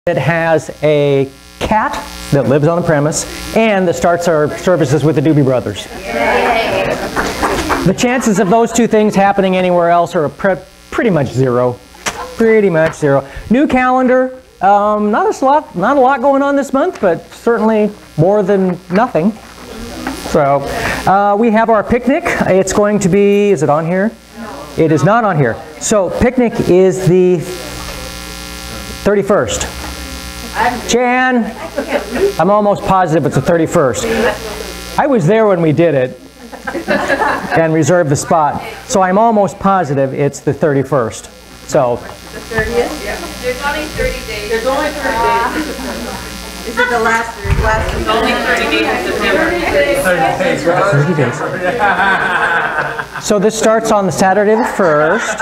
that has a cat that lives on the premise and that starts our services with the Doobie Brothers. The chances of those two things happening anywhere else are pretty much zero. Pretty much zero. New calendar, not a lot going on this month, but certainly more than nothing. So we have our picnic. It's going to be, is it on here? It is not on here. So picnic is the 31st. Jan, I'm almost positive it's the 31st. I was there when we did it and reserved the spot. So I'm almost positive it's the 31st. So. The 30th? Yeah. There's only 30 days. There's only 30 days. Is it the last week? It's only 30 days in September. 30 days. So this starts on the Saturday the 1st.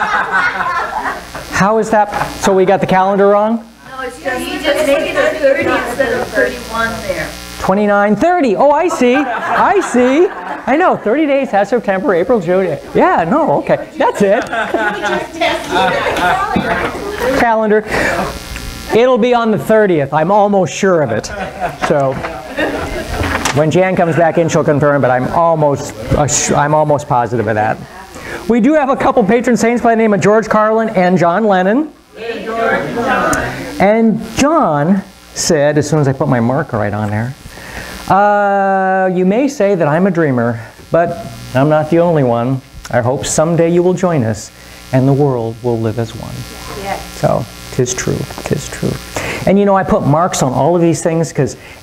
How is that? So we got the calendar wrong? No, it's just, he just made it 30 instead of 31 there. 29, 30. Oh, I see. I see. I know. 30 days has September, April, June. Yeah, no, okay. That's it. Calendar. It'll be on the 30th. I'm almost sure of it. So when Jan comes back in, she'll confirm, but I'm almost positive of that. We do have a couple patron saints by the name of George Carlin and John Lennon. And John said, as soon as I put my marker right on there, you may say that I'm a dreamer, but I'm not the only one. I hope someday you will join us and the world will live as one. Yes. So, 'tis true, 'tis true. And you know, I put marks on all of these things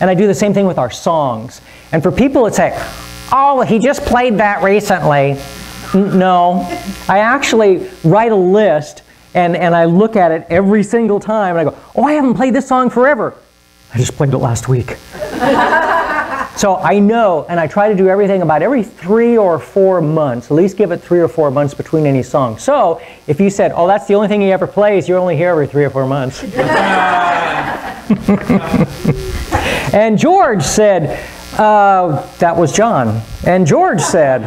and I do the same thing with our songs. And for people that say, oh, he just played that recently. No, I actually write a list and I look at it every single time and I go, oh, I haven't played this song forever. I just played it last week. So I know, and I try to do everything about every 3 or 4 months, at least give it 3 or 4 months between any song. So if you said, oh, that's the only thing he ever plays, you're only here every 3 or 4 months. And George said, that was John. And George said,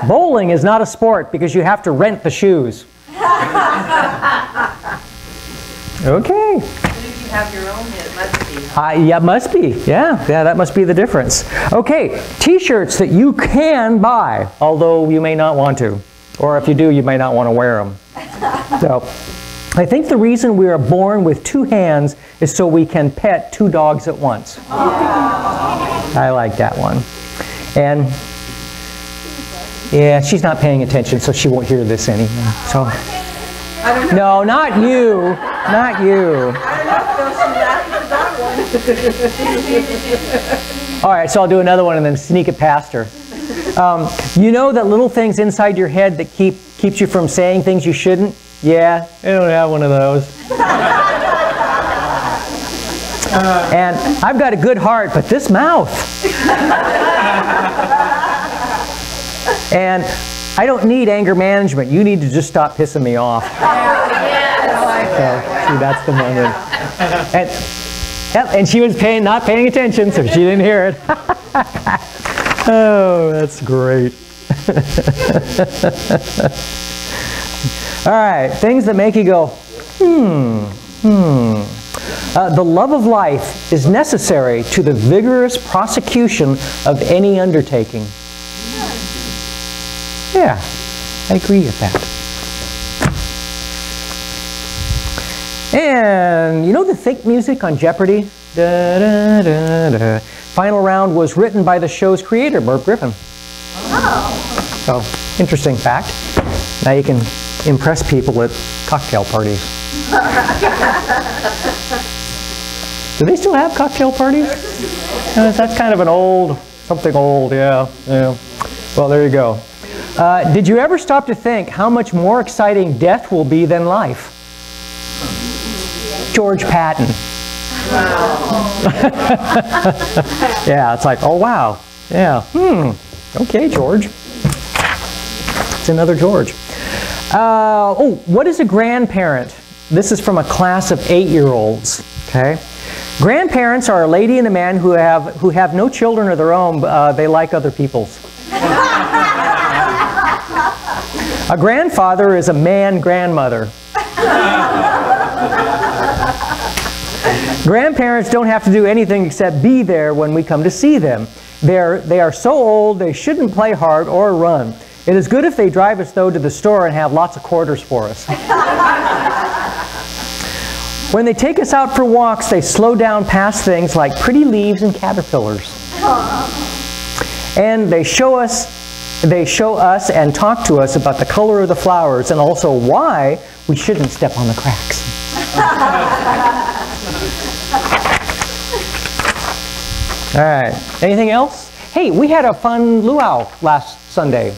bowling is not a sport because you have to rent the shoes. Okay. If you have your own, it must be. Yeah, it must be. Yeah, that must be the difference. Okay, t-shirts that you can buy, although you may not want to. Or if you do, you may not want to wear them. So, I think the reason we are born with 2 hands is so we can pet 2 dogs at once. I like that one. And yeah, she's not paying attention, so she won't hear this anymore. So, no, not you. Not you. All right, so I'll do another one and then sneak it past her. You know that little things inside your head that keeps you from saying things you shouldn't? Yeah, I don't have one of those. And I've got a good heart, but this mouth. And I don't need anger management. You need to just stop pissing me off. So, see, that's the moment. And she was not paying attention, so she didn't hear it. Oh, that's great. All right, things that make you go, the love of life is necessary to the vigorous prosecution of any undertaking. Yeah, I agree with that. And you know the think music on Jeopardy? Da, da, da, da. Final round was written by the show's creator, Merv Griffin. Oh. So, interesting fact. Now you can impress people at cocktail parties. Do they still have cocktail parties? That's kind of an something old, yeah. Well, there you go. Did you ever stop to think how much more exciting death will be than life? George Patton. Wow. Yeah, it's like, oh wow. Yeah. Okay, George. It's another George. What is a grandparent? This is from a class of 8-year-olds. Okay. Grandparents are a lady and a man who have no children of their own. They like other people's. A grandfather is a man grandmother. Grandparents don't have to do anything except be there when we come to see them. They are so old they shouldn't play hard or run. It is good if they drive us, though, to the store and have lots of quarters for us. When they take us out for walks, they slow down past things like pretty leaves and caterpillars. And they show us and talk to us about the color of the flowers and also why we shouldn't step on the cracks. All right. Anything else? Hey, we had a fun luau last Sunday.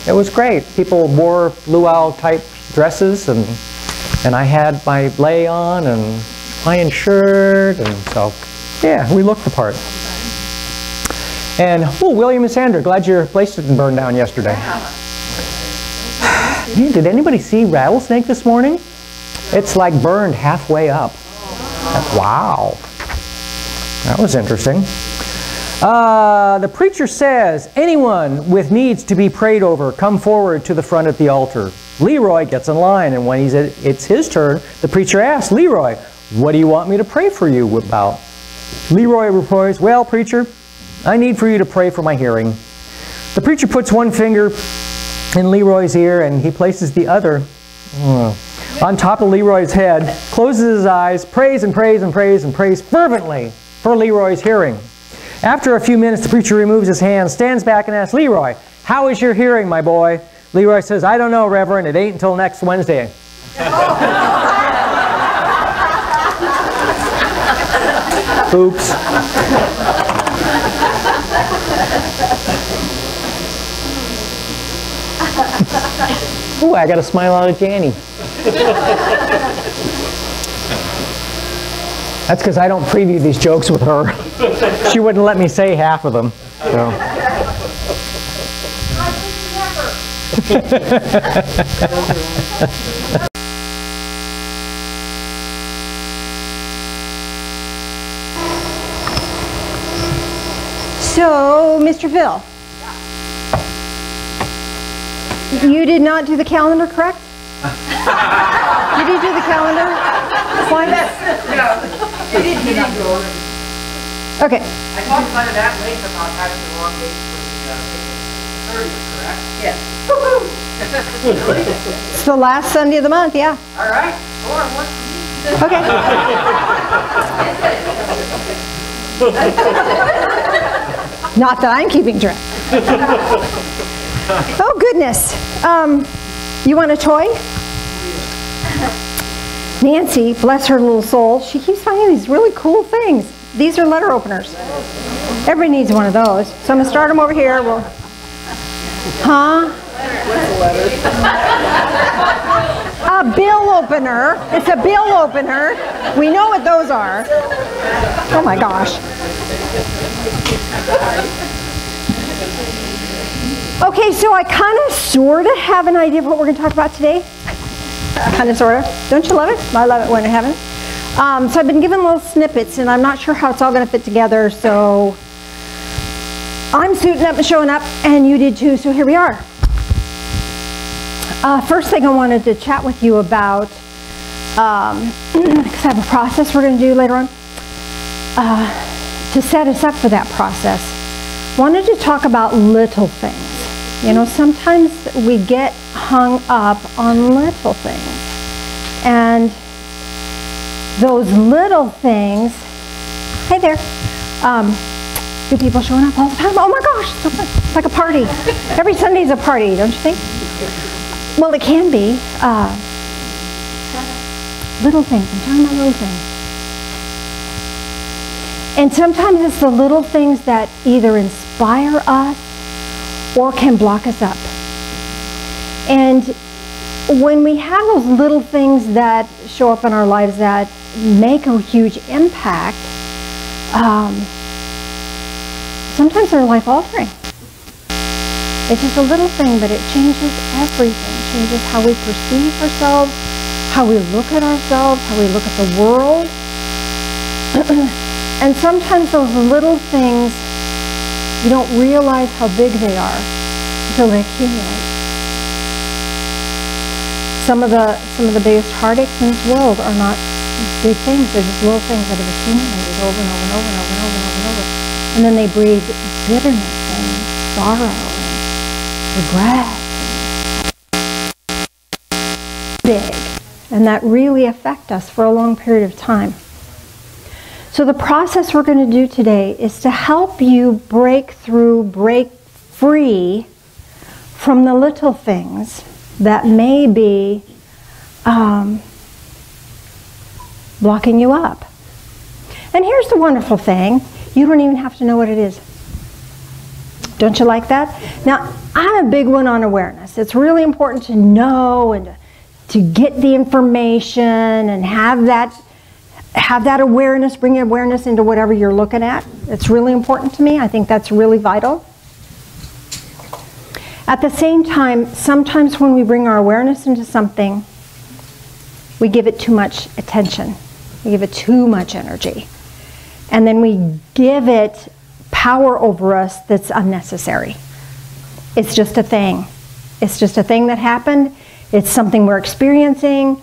It was great. People wore luau type dresses, and I had my lei on and Hawaiian shirt, and so yeah, we looked the part. And oh, William and Sandra, glad your place didn't burn down yesterday. Man, did anybody see rattlesnake this morning? It's like burned halfway up. Wow. That was interesting. The preacher says, anyone with needs to be prayed over, come forward to the front at the altar. Leroy gets in line, and when it's his turn, the preacher asks, Leroy, what do you want me to pray for you about? Leroy replies, well, preacher, I need for you to pray for my hearing. The preacher puts one finger in Leroy's ear, and he places the other on top of Leroy's head, closes his eyes, prays and prays and prays and prays fervently for Leroy's hearing. After a few minutes, the preacher removes his hand, stands back, and asks, Leroy, how is your hearing, my boy? Leroy says, I don't know, Reverend. It ain't until next Wednesday. Oops. Ooh, I got a smile out of Janny. That's because I don't preview these jokes with her. She wouldn't let me say half of them. So. So, Mr. Phil, you did not do the calendar, correct? Did you do the calendar? Why? No, you didn't go. Okay. I talked about it at length about having the wrong date for the 30th, correct? Yes. It's the last Sunday of the month, yeah. All right. Or what? Okay. Not that I'm keeping track. Oh, goodness. You want a toy? Nancy, bless her little soul, she keeps finding these really cool things. These are letter openers. Everybody needs one of those. So I'm going to start them over here. Huh? A bill opener. It's a bill opener. We know what those are. Oh my gosh. Okay, so I kind of sort of have an idea of what we're going to talk about today. Kind of, sort of. Don't you love it? I love it when it happens. So I've been given little snippets, and I'm not sure how it's all going to fit together, so I'm suiting up and showing up, and you did too, so here we are. First thing I wanted to chat with you about, because I have a process we're going to do later on, to set us up for that process. Wanted to talk about little things. You know, sometimes we get hung up on little things. And those little things, hi there, new people showing up all the time. Oh my gosh, so fun. It's like a party. Every Sunday's a party, don't you think? Well, it can be. Little things, I'm talking about little things. And sometimes it's the little things that either inspire us or can block us up. And when we have those little things that show up in our lives that make a huge impact, sometimes they're life-altering. It's just a little thing, but it changes everything. It changes how we perceive ourselves, how we look at ourselves, how we look at the world. And sometimes those little things, you don't realize how big they are until they accumulate. Some of the biggest heartaches in this world are not big things. They're just little things that have accumulated over and over and over and over and over and over and over. And then they breed bitterness and sorrow and regret. Big. And that really affect us for a long period of time. So the process we're going to do today is to help you break free from the little things that may be blocking you up. And here's the wonderful thing. You don't even have to know what it is. Don't you like that? Now, I'm a big one on awareness. It's really important to know and to get the information and have that awareness, bring awareness into whatever you're looking at. It's really important to me. I think that's really vital. At the same time, sometimes when we bring our awareness into something, we give it too much attention. We give it too much energy. And then we give it power over us that's unnecessary. It's just a thing. It's just a thing that happened. It's something we're experiencing.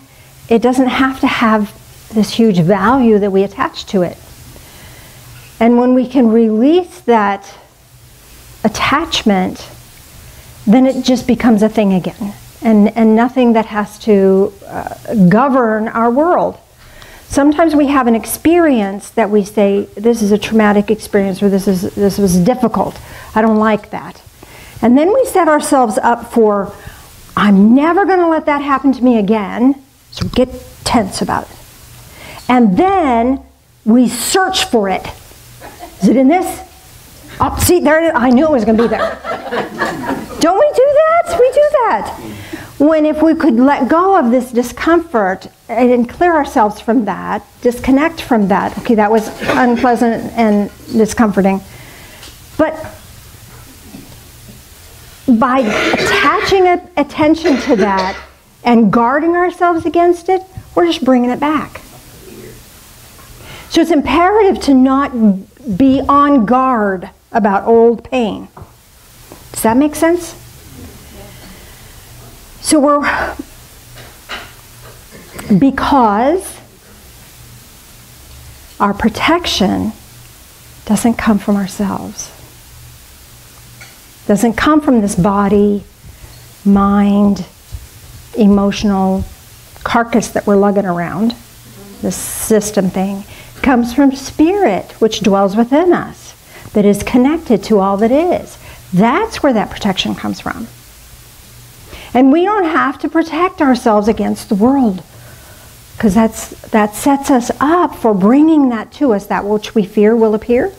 It doesn't have to have this huge value that we attach to it. And when we can release that attachment, then it just becomes a thing again, and nothing that has to govern our world. Sometimes we have an experience that we say, this is a traumatic experience, or this was difficult. I don't like that. And then we set ourselves up for, I'm never going to let that happen to me again. So we get tense about it. And then we search for it. Is it in this? Oh, see, there it is. I knew it was going to be there. Don't we do that? We do that. When if we could let go of this discomfort and clear ourselves from that, disconnect from that. Okay, that was unpleasant and discomforting. But by attaching attention to that and guarding ourselves against it, we're just bringing it back. So it's imperative to not be on guard about old pain. Does that make sense? So because our protection doesn't come from ourselves. Doesn't come from this body, mind, emotional carcass that we're lugging around, this system thing. It comes from spirit, which dwells within us, that is connected to all that is. That's where that protection comes from. And we don't have to protect ourselves against the world, because that sets us up for bringing that to us. That which we fear will appear.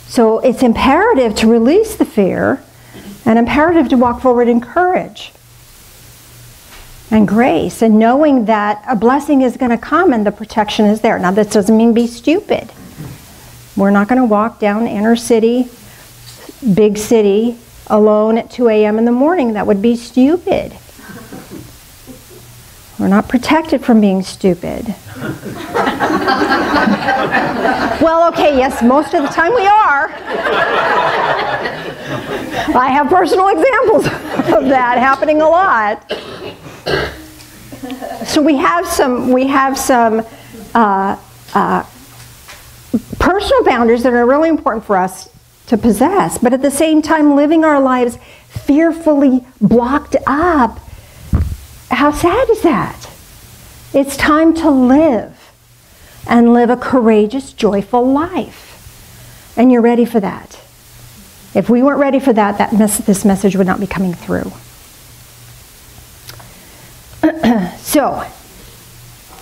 So it's imperative to release the fear, and imperative to walk forward in courage and grace, and knowing that a blessing is going to come and the protection is there. Now, this doesn't mean be stupid. We're not going to walk down inner city, big city, alone at 2 a.m. in the morning. That would be stupid. We're not protected from being stupid. Well, okay, yes, most of the time we are. I have personal examples of that happening a lot. So we have some personal boundaries that are really important for us to possess, but at the same time living our lives fearfully blocked up. How sad is that? It's time to live, and live a courageous, joyful life. And you're ready for that. If we weren't ready for that, this message would not be coming through. So,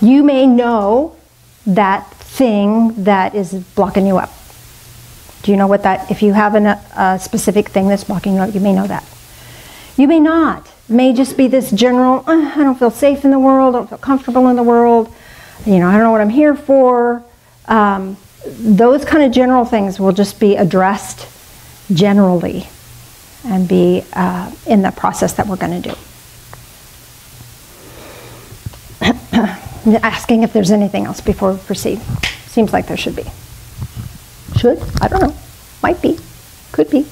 you may know that thing that is blocking you up. Do you know what that, if you have a specific thing that's blocking you up, you may know that. You may not. It may just be this general, I don't feel safe in the world, I don't feel comfortable in the world, I don't know what I'm here for. Those kind of general things will just be addressed generally and be in the process that we're going to do. I'm asking if there's anything else before we proceed. Seems like there should be. Should? I don't know. Might be. Could be.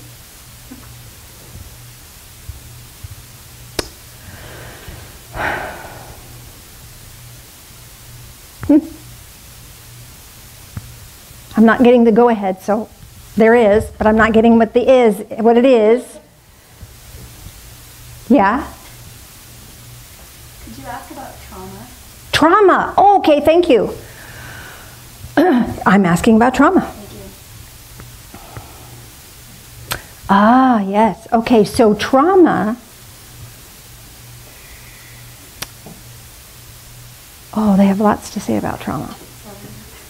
I'm not getting the go-ahead, so there is, but I'm not getting what it is. Yeah? Could you ask about trauma? Trauma. Oh, okay, thank you. I'm asking about trauma. Thank you. Ah, yes. Okay, so trauma. Oh, they have lots to say about trauma.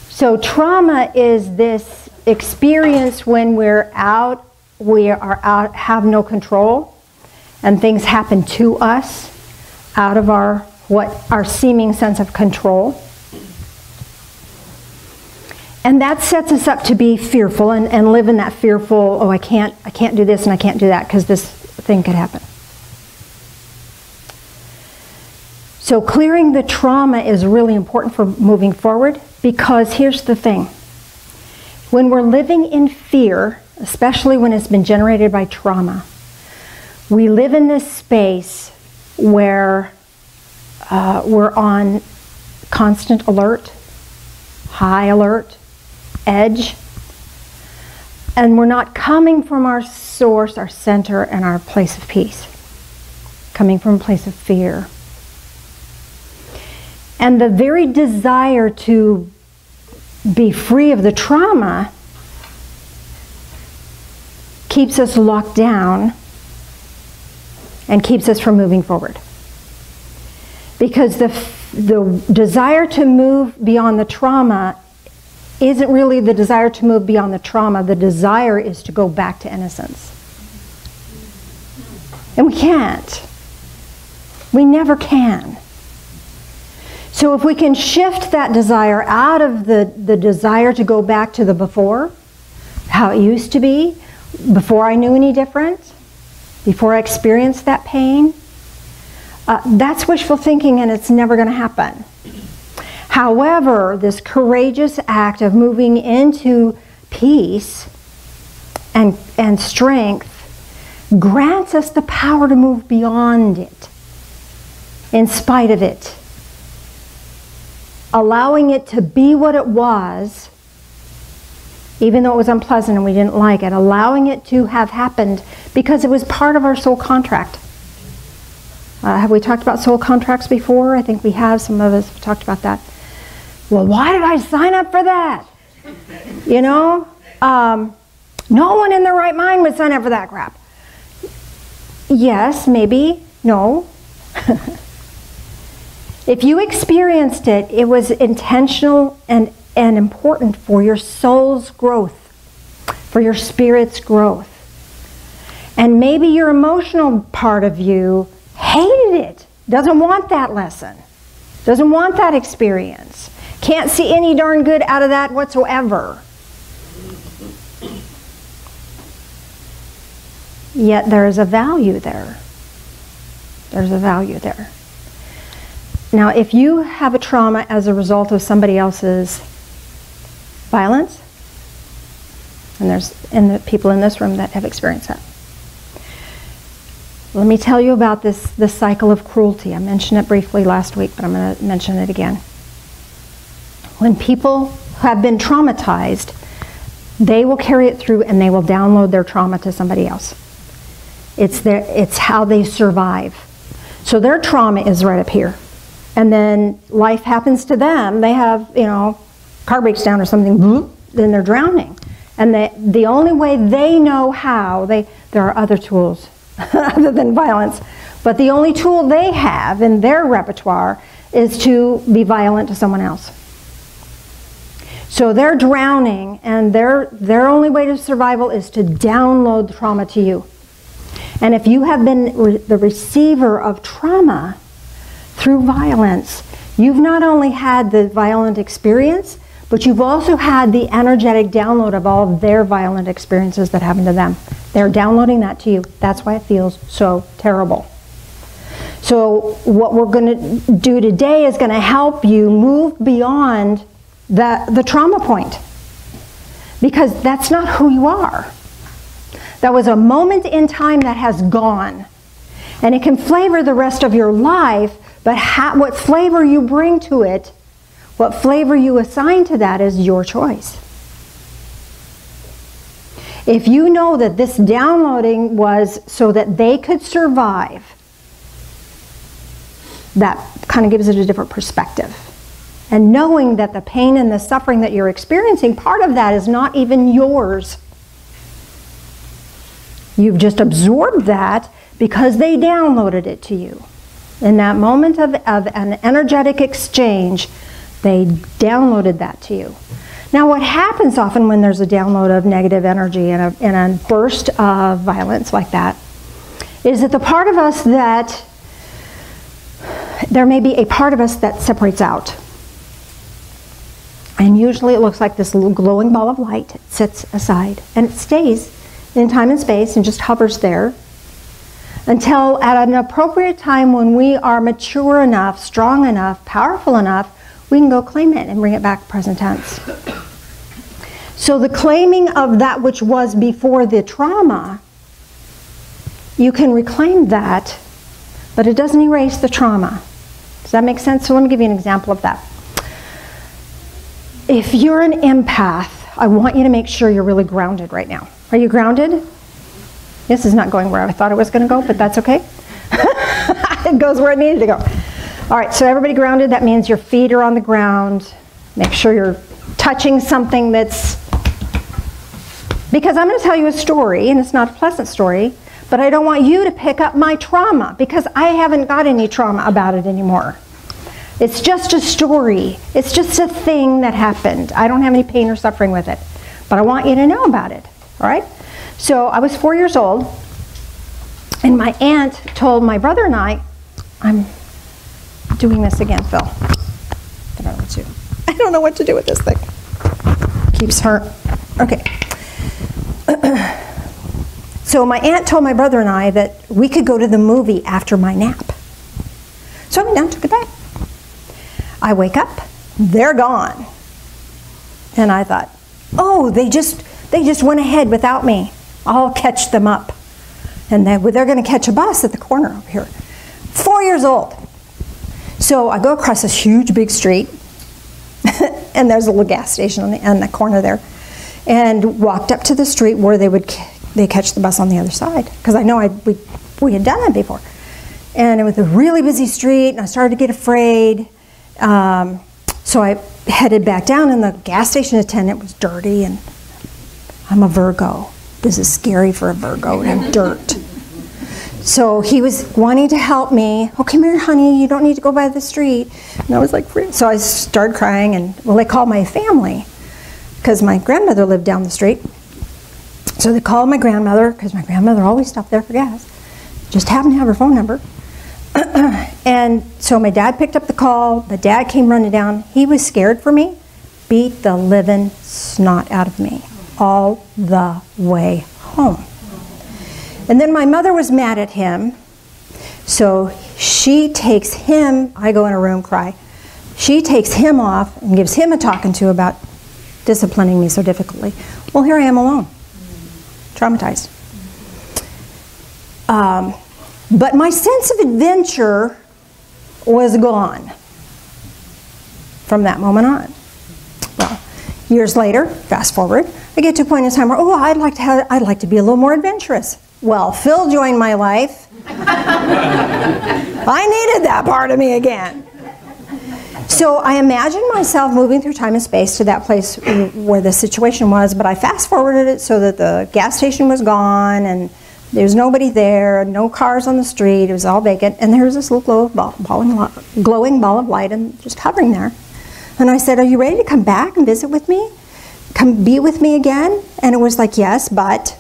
So trauma is this experience when we are out, have no control, and things happen to us out of our seeming sense of control. And that sets us up to be fearful and live in that fearful, oh, I can't do this and I can't do that because this thing could happen. So clearing the trauma is really important for moving forward, because here's the thing. When we're living in fear, especially when it's been generated by trauma, we live in this space where we're on constant alert, high alert, edge, and we're not coming from our source, our center, and our place of peace. Coming from a place of fear. And the very desire to be free of the trauma keeps us locked down and keeps us from moving forward. Because the desire to move beyond the trauma isn't really the desire to move beyond the trauma. The desire is to go back to innocence. And we can't. We never can. So if we can shift that desire out of the desire to go back to the before, how it used to be, before I knew any different, before I experienced that pain, that's wishful thinking, and it's never going to happen. However, this courageous act of moving into peace and strength grants us the power to move beyond it, in spite of it. Allowing it to be what it was, even though it was unpleasant and we didn't like it. Allowing it to have happened because it was part of our soul contract. Have we talked about soul contracts before? I think we have. Some of us have talked about that. Well, why did I sign up for that? You know? No one in their right mind would sign up for that crap. Yes, maybe, no. If you experienced it, it was intentional and important for your soul's growth, for your spirit's growth. And maybe your emotional part of you hated it, doesn't want that lesson, doesn't want that experience, can't see any darn good out of that whatsoever. Yet there is a value there. There's a value there. Now, if you have a trauma as a result of somebody else's violence, and there's the people in this room that have experienced that, let me tell you about this cycle of cruelty. I mentioned it briefly last week, but I'm going to mention it again. When people have been traumatized, they will carry it through and they will download their trauma to somebody else. It's how they survive. So their trauma is right up here. And then life happens to them. They have, car breaks down or something, then they're drowning. And the only way they know how, there are other tools other than violence, but the only tool they have in their repertoire is to be violent to someone else. So they're drowning, and their only way to survival is to download the trauma to you. And if you have been the receiver of trauma through violence, you've not only had the violent experience, but you've also had the energetic download of all of their violent experiences that happened to them. They're downloading that to you. That's why it feels so terrible. So what we're going to do today is going to help you move beyond the trauma point, because that's not who you are. That was a moment in time that has gone, and it can flavor the rest of your life, but what flavor you bring to it, what flavor you assign to that is your choice. If you know that this downloading was so that they could survive, that kind of gives it a different perspective. And knowing that the pain and the suffering that you're experiencing, part of that is not even yours. You've just absorbed that because they downloaded it to you. In that moment of an energetic exchange, they downloaded that to you. Now what happens often when there's a download of negative energy and a burst of violence like that, is that the part of us that, there may be a part of us that separates out. And usually it looks like this little glowing ball of light. It sits aside and it stays in time and space and just hovers there until at an appropriate time when we are mature enough, strong enough, powerful enough, we can go claim it and bring it back present tense. So the claiming of that which was before the trauma, you can reclaim that, but it doesn't erase the trauma. Does that make sense? So let me give you an example of that. If you're an empath, I want you to make sure you're really grounded right now. Are you grounded? This is not going where I thought it was going to go, but that's okay. It goes where it needed to go. All right, so everybody grounded. That means your feet are on the ground. Make sure you're touching something that's... Because I'm going to tell you a story, and it's not a pleasant story, but I don't want you to pick up my trauma, because I haven't got any trauma about it anymore. It's just a story. It's just a thing that happened. I don't have any pain or suffering with it, but I want you to know about it, all right? So I was 4 years old, and my aunt told my brother and I, I'm doing this again, Phil. I don't know what to do with this thing. Keeps hurt. Okay. So my aunt told my brother and I that we could go to the movie after my nap. So I went down, took a nap. I wake up, they're gone. And I thought, oh, they just went ahead without me. I'll catch them up. And they're going to catch a bus at the corner over here. 4 years old. So I go across this huge big street, and there's a little gas station on the corner there, and walked up to the street where they catch the bus on the other side, because I know we had done that before. And it was a really busy street, and I started to get afraid. So I headed back down, and the gas station attendant was dirty, and I'm a Virgo. This is scary for a Virgo to have dirt. So he was wanting to help me. Oh, come here, honey, you don't need to go by the street. And I was like, so I started crying, and well, they called my family, because my grandmother lived down the street. So they called my grandmother, because my grandmother always stopped there for gas. Just happened to have her phone number. And so my dad picked up the call. The dad came running down. He was scared for me, beat the living snot out of me all the way home. And then my mother was mad at him, so she takes him, I go in a room, cry. She takes him off and gives him a talking to about disciplining me so difficultly. Well, here I am alone, traumatized. But my sense of adventure was gone from that moment on. Well, years later, fast forward, I get to a point in time where, oh, I'd like to be a little more adventurous. Well, Phil joined my life. I needed that part of me again. So I imagined myself moving through time and space to that place where the situation was, but I fast forwarded it so that the gas station was gone, and there was nobody there, no cars on the street, it was all vacant, and there was this little glowing ball of light and just hovering there. And I said, are you ready to come back and visit with me? Come be with me again? And it was like, yes, but,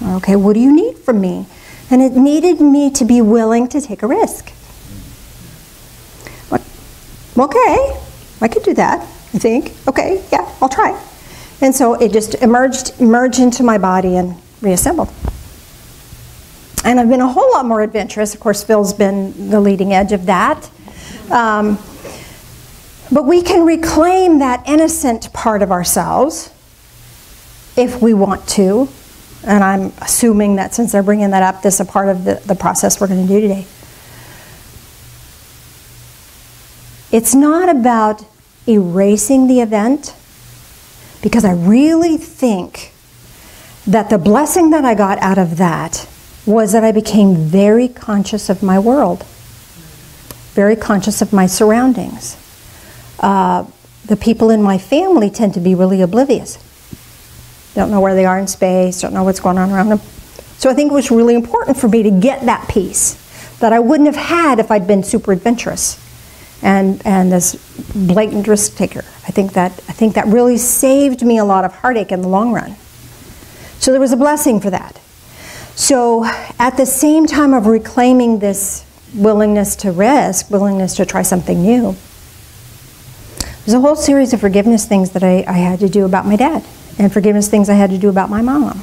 okay, what do you need from me? And it needed me to be willing to take a risk. Okay, I could do that, I think. Okay, yeah, I'll try. And so it just emerged into my body and reassembled. And I've been a whole lot more adventurous. Of course, Phil's been the leading edge of that. But we can reclaim that innocent part of ourselves if we want to. And I'm assuming that since they're bringing that up, this is a part of the process we're going to do today. It's not about erasing the event, because I really think that the blessing that I got out of that was that I became very conscious of my world, very conscious of my surroundings. The people in my family tend to be really oblivious. Don't know where they are in space, don't know what's going on around them. So I think it was really important for me to get that piece that I wouldn't have had if I'd been super adventurous and this blatant risk taker. I think that really saved me a lot of heartache in the long run. So there was a blessing for that. So at the same time of reclaiming this willingness to risk, willingness to try something new, there's a whole series of forgiveness things that I had to do about my dad, and forgiveness things I had to do about my mom.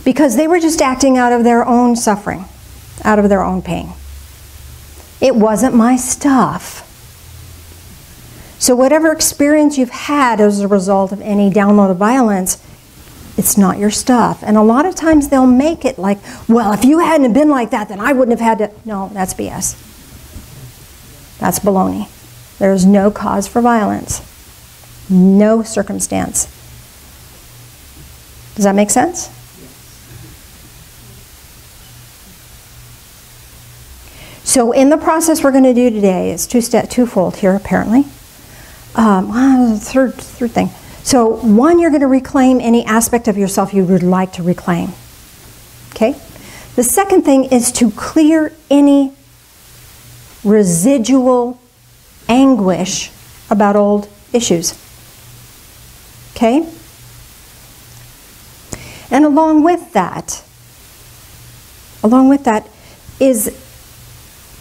Because they were just acting out of their own suffering, out of their own pain. It wasn't my stuff. So whatever experience you've had as a result of any download of violence, it's not your stuff. And a lot of times they'll make it like, well, if you hadn't been like that, then I wouldn't have had to. No, that's BS. That's baloney. There's no cause for violence. No circumstance. Does that make sense? So in the process we're going to do today, it's twofold here apparently. Third thing. So one, you're going to reclaim any aspect of yourself you would like to reclaim. Okay? The second thing is to clear any residual anguish about old issues. Okay? And along with that is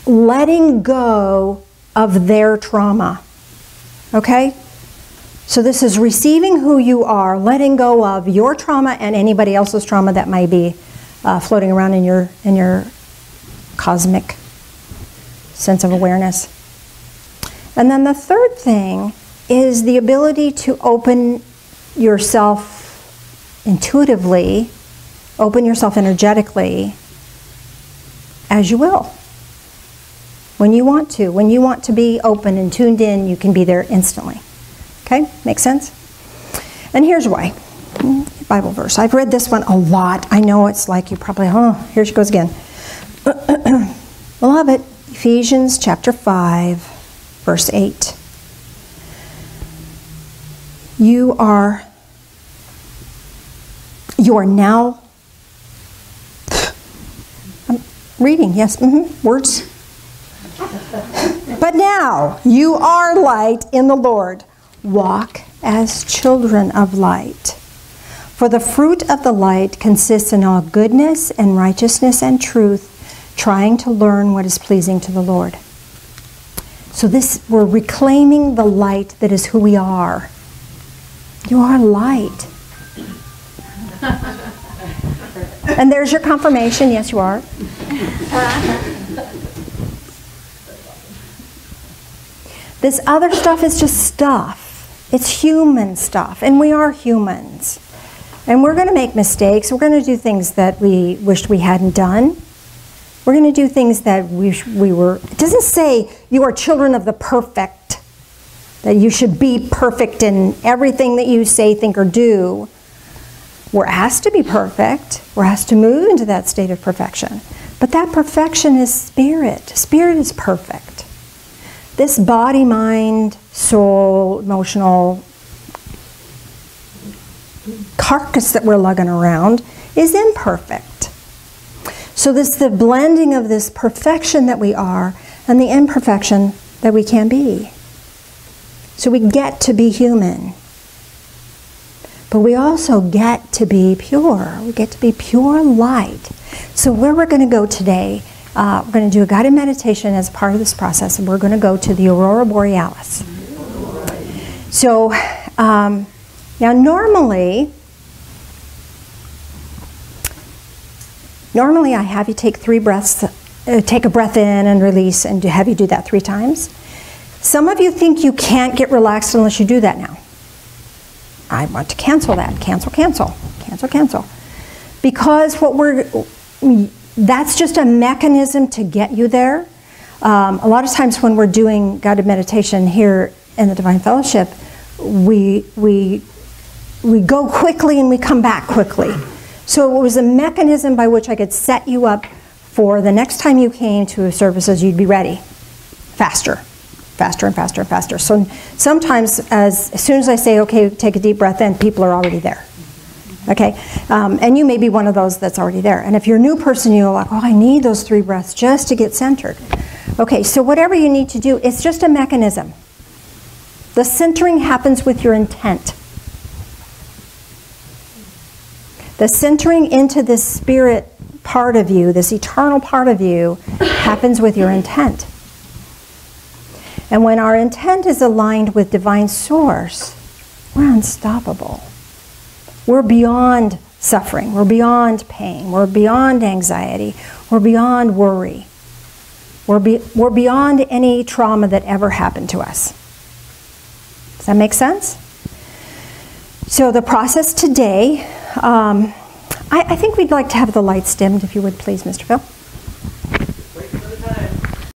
letting go of their trauma. Okay? So this is receiving who you are, letting go of your trauma and anybody else's trauma that might be floating around in your cosmic sense of awareness. And then the third thing is the ability to open yourself intuitively, open yourself energetically as you will. When you want to. When you want to be open and tuned in, you can be there instantly. Okay? Make sense? And here's why. Bible verse. I've read this one a lot. I know it's like you probably, here she goes again. Beloved, Ephesians chapter 5, verse 8. You are now, I'm reading, yes, words. But now you are light in the Lord. Walk as children of light. For the fruit of the light consists in all goodness and righteousness and truth, trying to learn what is pleasing to the Lord. So we're reclaiming the light that is who we are. You are light. And there's your confirmation. Yes, you are. This other stuff is just stuff. It's human stuff, and we are humans. And we're going to make mistakes. We're going to do things that we wished we hadn't done. We're going to do things that we were. It doesn't say you are children of the perfect, that you should be perfect in everything that you say, think, or do. We're asked to be perfect. We're asked to move into that state of perfection. But that perfection is spirit. Spirit is perfect. This body, mind, soul, emotional carcass that we're lugging around is imperfect. So the blending of this perfection that we are and the imperfection that we can be. So we get to be human. But we also get to be pure. We get to be pure light. So where we're going to go today, we're going to do a guided meditation as part of this process, and we're going to go to the Aurora Borealis. So now normally I have you take 3 breaths, take a breath in and release, and have you do that 3 times. Some of you think you can't get relaxed unless you do that now. I want to cancel that. Cancel, cancel, cancel, cancel. Because that's just a mechanism to get you there. A lot of times when we're doing guided meditation here in the Divine Fellowship, we we go quickly and we come back quickly. So it was a mechanism by which I could set you up for the next time you came to services, you'd be ready faster, faster and faster and faster. So sometimes as soon as I say, okay, take a deep breath in, people are already there. Okay, and you may be one of those that's already there. And if you're a new person, you're like, oh, I need those 3 breaths just to get centered. Okay, so whatever you need to do, it's just a mechanism. The centering happens with your intent. The centering into this spirit part of you, this eternal part of you, happens with your intent. And when our intent is aligned with divine source, we're unstoppable. We're beyond suffering. We're beyond pain. We're beyond anxiety. We're beyond worry. We're beyond any trauma that ever happened to us. Does that make sense? So the process today, I think we'd like to have the lights dimmed, if you would please, Mr. Phil.